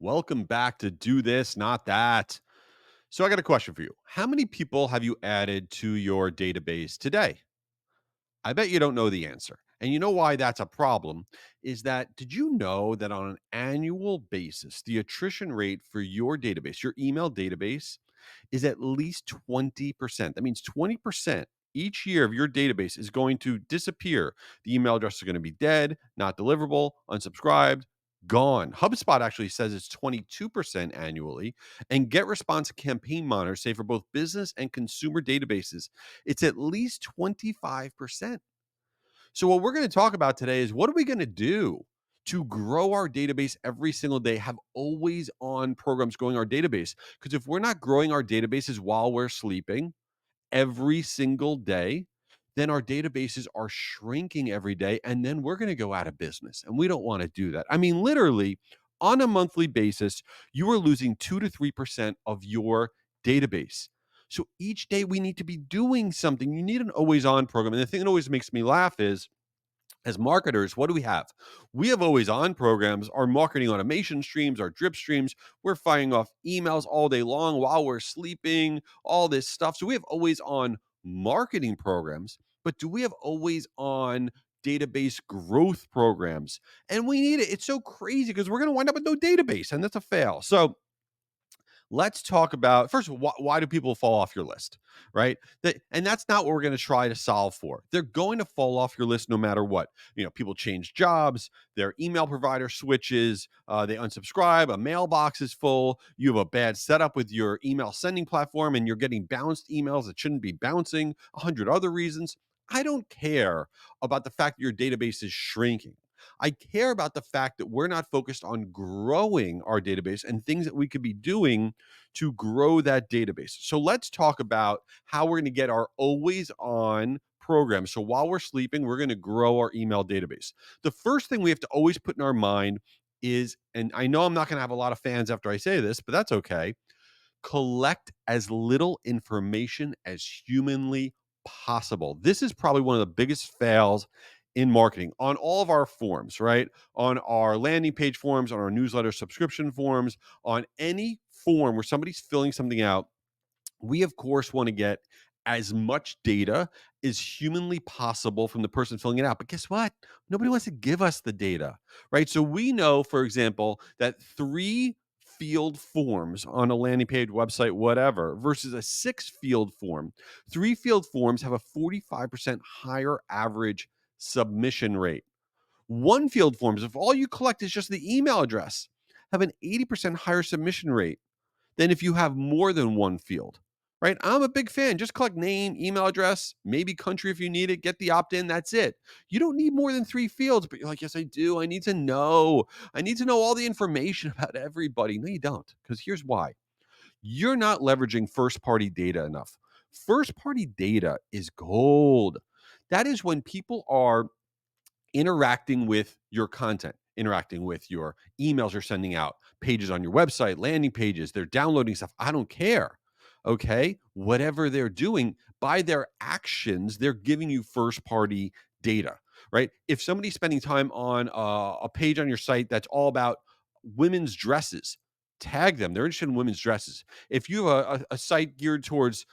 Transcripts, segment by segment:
Welcome back to Do This, Not That. So, I got a question for you. How many people have you added to your database today? I bet you don't know the answer. And you know why that's a problem is that did you know that on an annual basis, the attrition rate for your database, your email database, is at least 20%? That means 20% each year of your database is going to disappear. The email address is going to be dead, not deliverable, unsubscribed, gone. HubSpot actually says it's 22% annually. And Get Response Campaign Monitor say for both business and consumer databases, it's at least 25%. So, what we're going to talk about today is what are we going to do to grow our database every single day, have always on programs growing our database? Because if we're not growing our databases while we're sleeping every single day, then our databases are shrinking every day. And then we're going to go out of business. And we don't want to do that. I mean, literally, on a monthly basis, you are losing 2 to 3% of your database. So each day we need to be doing something. You need an always on program. And the thing that always makes me laugh is as marketers, what do we have? We have always on programs, our marketing automation streams, our drip streams. We're firing off emails all day long while we're sleeping, all this stuff. So we have always on marketing programs, but do we have always on database growth programs? And we need it. It's so crazy because we're going to wind up with no database, and that's a fail. So let's talk about first of all, why do people fall off your list, right? And that's not what we're going to try to solve for. They're going to fall off your list no matter what. People change jobs, their email provider switches, they unsubscribe, a mailbox is full, you have a bad setup with your email sending platform, and you're getting bounced emails that shouldn't be bouncing, 100 other reasons. I don't care about the fact that your database is shrinking. I care about the fact that we're not focused on growing our database and things that we could be doing to grow that database. So let's talk about how we're going to get our always on program. So while we're sleeping, we're going to grow our email database. The first thing we have to always put in our mind is, and I know I'm not going to have a lot of fans after I say this, but that's okay. Collect as little information as humanly possible. This is probably one of the biggest fails in marketing on all of our forms, right? On our landing page forms, on our newsletter subscription forms, on any form where somebody's filling something out, we of course want to get as much data as humanly possible from the person filling it out. But guess what? Nobody wants to give us the data, right? So we know, for example, that 3 field forms on a landing page, website, whatever, versus a 6 field form. 3 field forms have a 45% higher average submission rate. 1 field forms, if all you collect is just the email address, have an 80% higher submission rate than if you have more than 1 field, right? I'm a big fan. Just collect name, email address, maybe country if you need it, get the opt in. That's it. You don't need more than 3 fields, but you're like, yes, I do. I need to know. I need to know all the information about everybody. No, you don't, because here's why. You're not leveraging first party data enough. First party data is gold. That is when people are interacting with your content, interacting with your emails you're sending out, pages on your website, landing pages, they're downloading stuff. I don't care. Okay. Whatever they're doing by their actions, they're giving you first party data, right? If somebody's spending time on a page on your site that's all about women's dresses, tag them. They're interested in women's dresses. If you have a site geared towards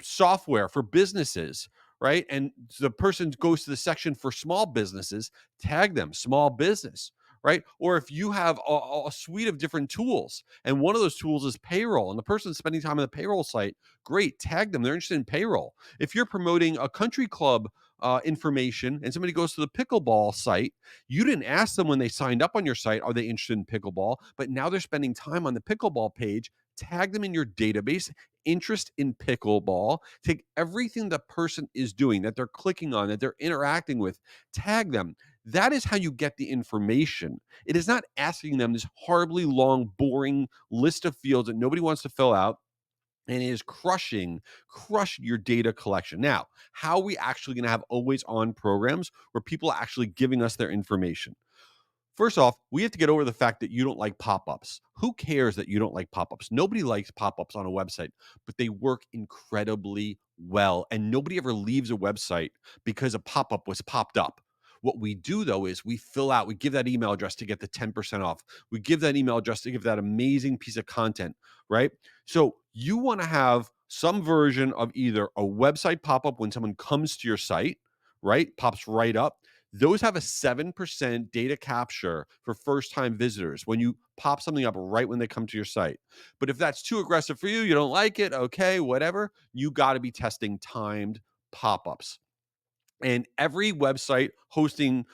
software for businesses, right? And the person goes to the section for small businesses, tag them small business, right? Or if you have a suite of different tools and one of those tools is payroll and the person's spending time on the payroll site, great, tag them. They're interested in payroll. If you're promoting a country club information and somebody goes to the pickleball site, you didn't ask them when they signed up on your site, are they interested in pickleball? But now they're spending time on the pickleball page. Tag them in your database, interest in pickleball. Take everything the person is doing, that they're clicking on, that they're interacting with, tag them. That is how you get the information. It is not asking them this horribly long, boring list of fields that nobody wants to fill out. And it is crushing your data collection. Now, how are we actually going to have always on programs where people are actually giving us their information? First off, we have to get over the fact that you don't like pop-ups. Who cares that you don't like pop-ups? Nobody likes pop-ups on a website, but they work incredibly well. And nobody ever leaves a website because a pop-up was popped up. What we do though is we give that email address to get the 10% off. We give that email address to give that amazing piece of content, right? So you want to have some version of either a website pop up when someone comes to your site, right? Pops right up. Those have a 7% data capture for first time visitors when you pop something up right when they come to your site. But if that's too aggressive for you, you don't like it, okay, whatever, you got to be testing timed pop ups. And every website hosting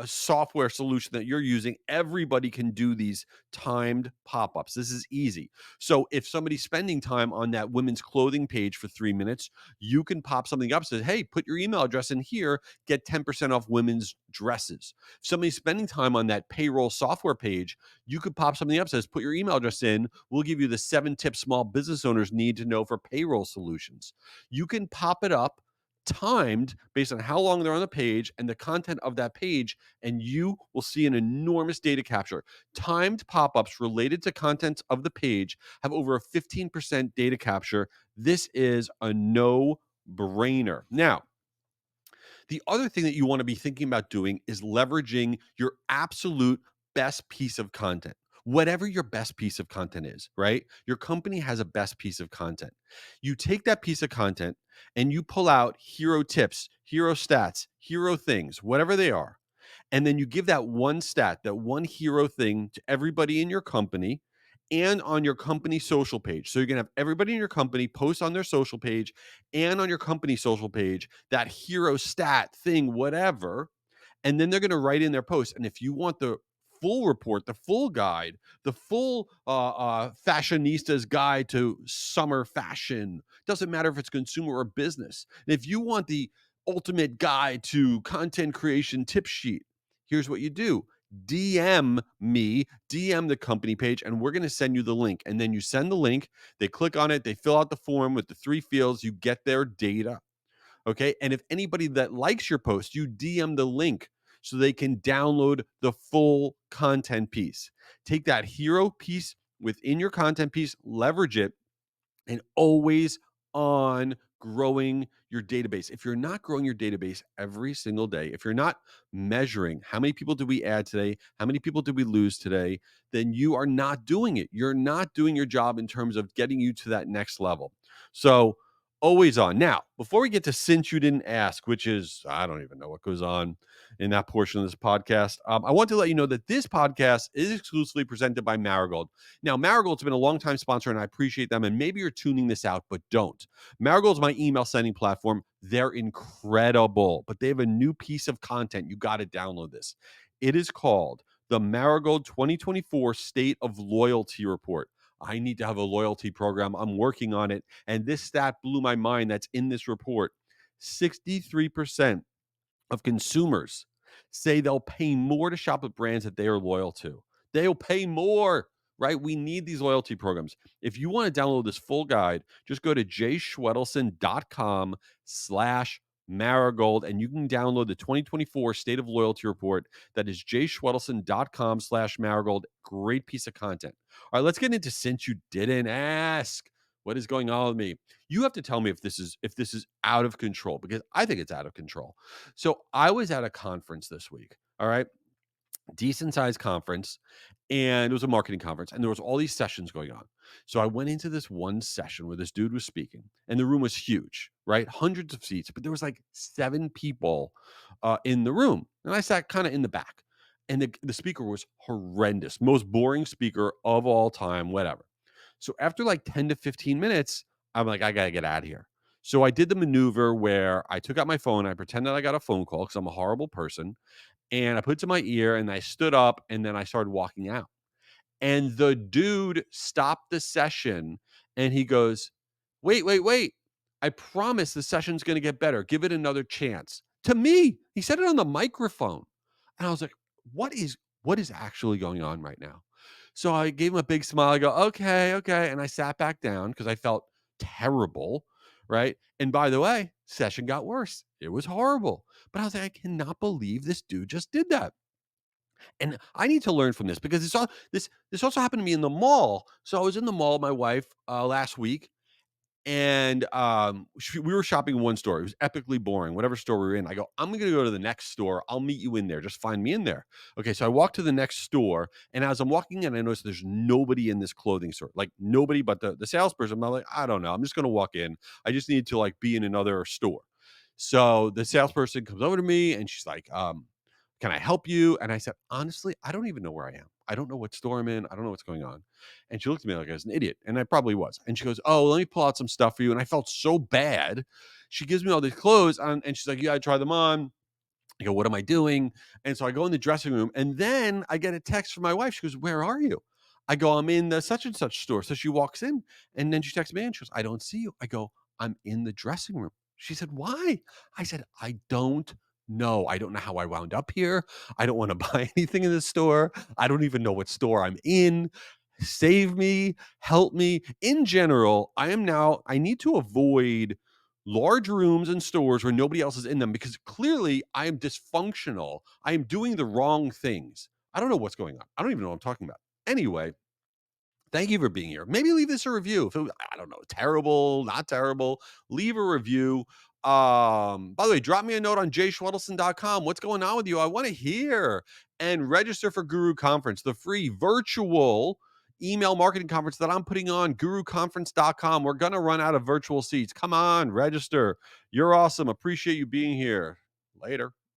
software solution that you're using, everybody can do these timed pop-ups. This is easy. So if somebody's spending time on that women's clothing page for 3 minutes, you can pop something up, says, hey, put your email address in here, get 10% off women's dresses. If somebody's spending time on that payroll software page, you could pop something up, says, put your email address in, we'll give you the 7 tips small business owners need to know for payroll solutions. You can pop it up timed based on how long they're on the page and the content of that page, and you will see an enormous data capture. Timed pop-ups related to contents of the page have over a 15% data capture. This is a no-brainer. Now, the other thing that you want to be thinking about doing is leveraging your absolute best piece of content. Whatever your best piece of content is, right? Your company has a best piece of content. You take that piece of content and you pull out hero tips, hero stats, hero things, whatever they are. And then you give that one stat, that one hero thing to everybody in your company and on your company social page. So you're going to have everybody in your company post on their social page and on your company social page that hero stat thing, whatever. And then they're going to write in their post. And if you want the full report, the full guide, the full fashionista's guide to summer fashion, doesn't matter if it's consumer or business. And if you want the ultimate guide to content creation tip sheet, here's what you do. DM me, DM the company page, and we're going to send you the link. And then you send the link, they click on it, they fill out the form with the 3 fields, you get their data. Okay. And if anybody that likes your post, you DM the link so they can download the full content piece. Take that hero piece within your content piece, leverage it, and always on growing your database. If you're not growing your database every single day, if you're not measuring how many people did we add today, how many people did we lose today, then you are not doing it. You're not doing your job in terms of getting you to that next level. So, always on. Now, before we get to since you didn't ask, which is, I don't even know what goes on in that portion of this podcast, I want to let you know that this podcast is exclusively presented by Marigold. Now, Marigold's been a long-time sponsor, and I appreciate them. And maybe you're tuning this out, but don't. Marigold's my email sending platform. They're incredible, but they have a new piece of content. You got to download this. It is called the Marigold 2024 State of Loyalty Report. I need to have a loyalty program. I'm working on it. And this stat blew my mind that's in this report. 63% of consumers say they'll pay more to shop with brands that they are loyal to. They'll pay more, right? We need these loyalty programs. If you want to download this full guide, just go to jschwedelson.com/marigold and you can download the 2024 State of Loyalty Report. That is jschwedelson.com/marigold. Great piece of content. All right, let's get into since you didn't ask. What is going on with me? You have to tell me if this is out of control because I think it's out of control. So I was at a conference this week. All right. Decent sized conference. And it was a marketing conference. And there was all these sessions going on. So I went into this one session where this dude was speaking. And the room was huge, right? Hundreds of seats. But there was like 7 people in the room. And I sat kind of in the back. And the speaker was horrendous. Most boring speaker of all time, whatever. So after like 10 to 15 minutes, I'm like, I got to get out of here. So I did the maneuver where I took out my phone. I pretended I got a phone call because I'm a horrible person. And I put it to my ear and I stood up and then I started walking out. And the dude stopped the session and he goes, wait, wait, wait. I promise the session's going to get better. Give it another chance. To me, he said it on the microphone. And I was like, what is actually going on right now? So I gave him a big smile. I go, okay, okay. And I sat back down because I felt terrible. Right. And by the way, session got worse. It was horrible. But I was like, I cannot believe this dude just did that. And I need to learn from this because this also happened to me in the mall. So I was in the mall with my wife last week, And we were shopping in one store. It was epically boring. Whatever store we were in, I go, I'm going to go to the next store. I'll meet you in there. Just find me in there. Okay. So I walk to the next store. And as I'm walking in, I notice there's nobody in this clothing store, like nobody but the salesperson. I'm like, I don't know. I'm just going to walk in. I just need to like be in another store. So the salesperson comes over to me and she's like, can I help you? And I said, honestly, I don't even know where I am. I don't know what store I'm in. I don't know what's going on. And she looked at me like I was an idiot. And I probably was. And she goes, oh, let me pull out some stuff for you. And I felt so bad. She gives me all these clothes and she's like, you got to try them on. I go, what am I doing? And so I go in the dressing room and then I get a text from my wife. She goes, where are you? I go, I'm in the such and such store. So she walks in and then she texts me and she goes, I don't see you. I go, I'm in the dressing room. She said, why? I said, I don't know. I don't know how I wound up here. I don't want to buy anything in this store. I don't even know what store I'm in. Save me, help me. In general, I need to avoid large rooms and stores where nobody else is in them because clearly I am dysfunctional. I am doing the wrong things. I don't know what's going on. I don't even know what I'm talking about. Anyway, thank you for being here. Maybe leave this a review. If it was, I don't know, terrible, not terrible, leave a review. By the way, drop me a note on jschwedelson.com. What's going on with you? I want to hear. And register for Guru Conference, the free virtual email marketing conference that I'm putting on guruconference.com. We're going to run out of virtual seats. Come on, register. You're awesome. Appreciate you being here. Later.